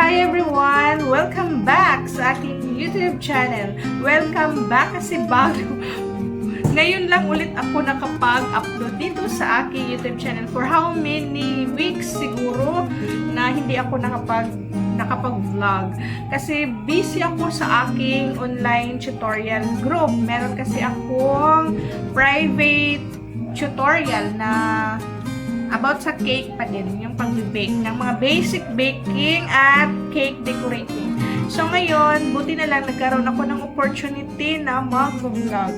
Hi everyone! Welcome back sa aking YouTube channel. Welcome back kasi bago. Ngayon lang ulit ako nakapag-upload dito sa aking YouTube channel. For how many weeks siguro na hindi ako nakapag-vlog. Kasi busy ako sa aking online tutorial group. Meron kasi akong private tutorial na about sa cake pa din, yung pag-bake ng mga basic baking at cake decorating. So ngayon, buti na lang nagkaroon ako ng opportunity na mag-vlog.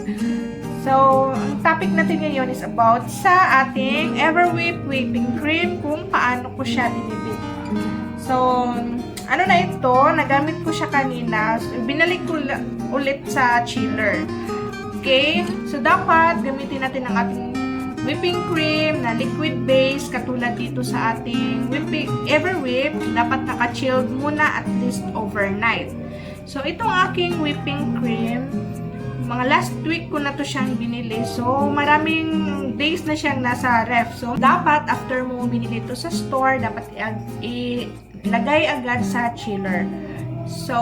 So, ang topic natin ngayon is about sa ating Everwhip whipping cream, kung paano ko siya binibake. So, ano na ito, nagamit ko siya kanina, so, binalik ko ulit sa chiller. Okay? So, dapat gamitin natin ang ating whipping cream na liquid base katulad dito sa ating Everwhip, dapat naka-chilled muna at least overnight. So, itong aking whipping cream, mga last week ko na to siyang binili. So, maraming days na siyang nasa ref. So, dapat after mo binili ito sa store, dapat ilagay agad sa chiller. So,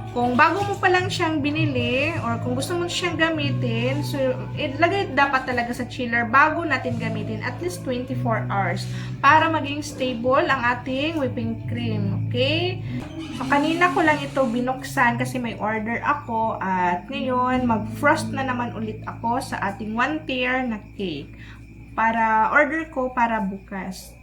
kung bago mo pa lang siyang binili or kung gusto mo siyang gamitin, so ilagay dapat talaga sa chiller bago natin gamitin at least 24 hours para maging stable ang ating whipping cream. Okay? So, kanina ko lang ito binuksan kasi may order ako at ngayon mag-frost na naman ulit ako sa ating 1 tier na cake para order ko para bukas.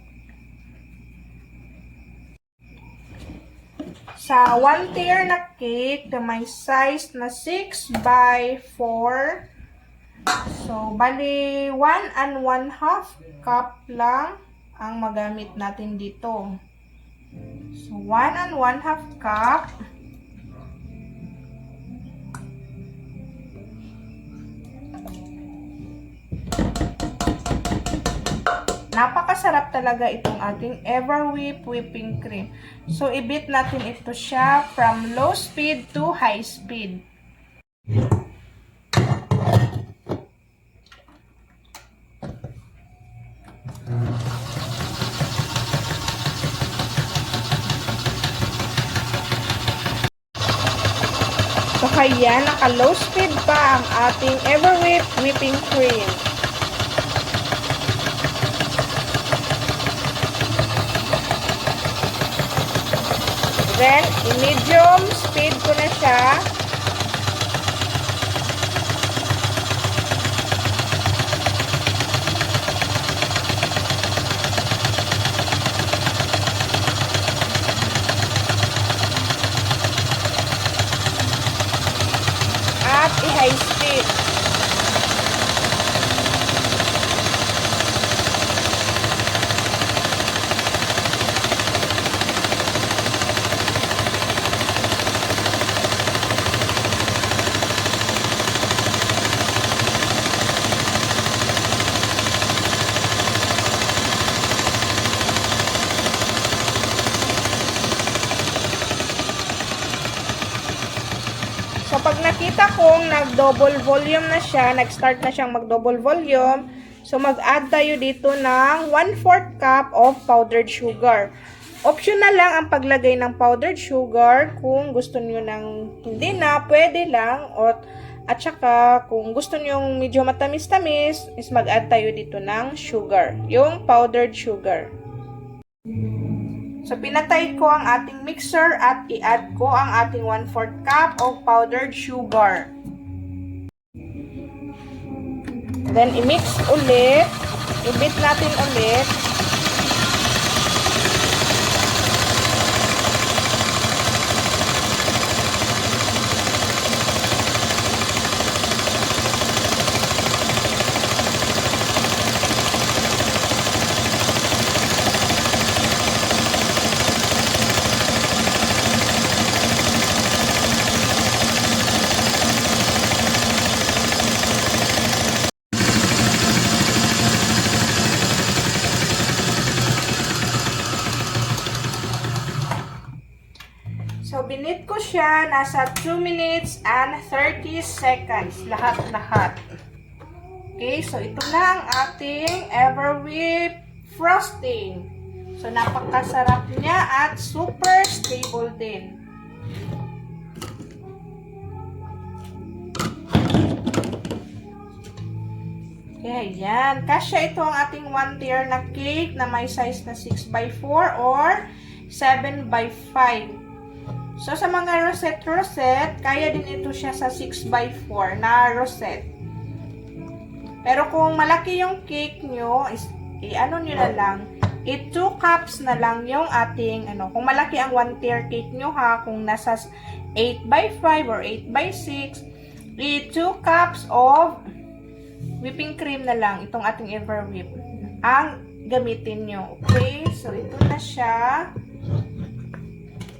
Sa 1 tier na cake na may size na 6 by 4. So, bali 1 and 1/2 cup lang ang magamit natin dito. So, 1 and 1/2 cup. Napakasarap talaga itong ating Everwhip whipping cream. So, i-beat natin ito siya from low speed to high speed. So, kaya naka-low speed pa ang ating Everwhip whipping cream. Then, i-medium speed ko na siya. At i-high speed. So, pag nakita kong nag-double volume na siya, nag-start na siyang mag-double volume, so mag-add tayo dito ng 1/4 cup of powdered sugar. Optional lang ang paglagay ng powdered sugar. Kung gusto niyo ng hindi na, pwede lang. At saka, kung gusto niyo medyo matamis-tamis, is mag-add tayo dito ng sugar. Yung powdered sugar. So, pinatay ko ang ating mixer at i-add ko ang ating 1/4 cup of powdered sugar. Then, i-mix ulit. I-beat natin ulit. So, binit ko siya, nasa 2 minutes and 30 seconds, lahat-lahat. Okay, so ito na ang ating Everwhip frosting. So, napakasarap niya at super stable din. Okay, yan. Kasya ito ang ating 1 tier na cake na may size na 6x4 or 7x5. So, sa mga rosette, kaya din ito siya sa 6x4 na rosette. Pero kung malaki yung cake nyo, i-ano nyo na lang, 2 cups na lang yung ating, kung malaki ang 1 tier cake nyo ha, kung nasa 8x5 or 8x6, 2 cups of whipping cream na lang, itong ating ever whip, ang gamitin nyo. Okay? So, ito na siya.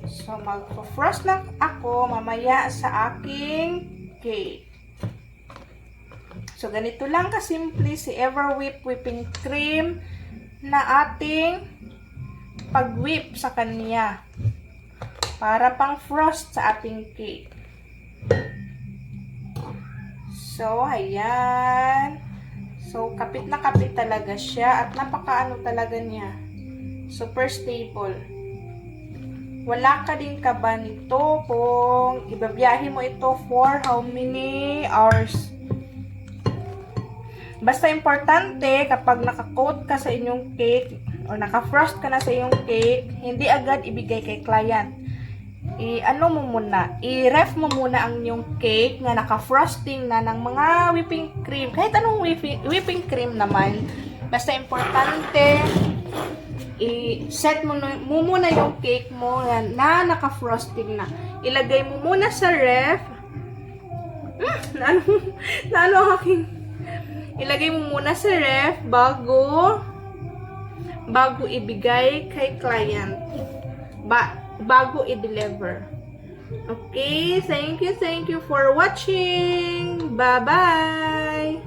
So, mag-frost lang ako mamaya sa aking cake. So, ganito lang kasimple si Everwhip whipping cream na ating pag-whip sa kanya para pang frost sa ating cake. So, ayan. So, kapit na kapit talaga siya at napakaano talaga niya. Super stable. Wala ka din kaba nito kung ibabiyahe mo ito for how many hours. Basta importante, kapag naka-coat ka sa inyong cake o naka-frost ka na sa inyong cake, hindi agad ibigay kay client. I-ano mo muna, i-ref mo muna ang inyong cake na naka-frosting na ng mga whipping cream. Kahit anong whipping cream naman. Basta importante, i-set mo muna yung cake mo na naka-frosting na. Ilagay mo muna sa ref. Naano ang aking... Ilagay mo muna sa ref bago ibigay kay client. Bago i-deliver. Okay, thank you for watching. Bye-bye.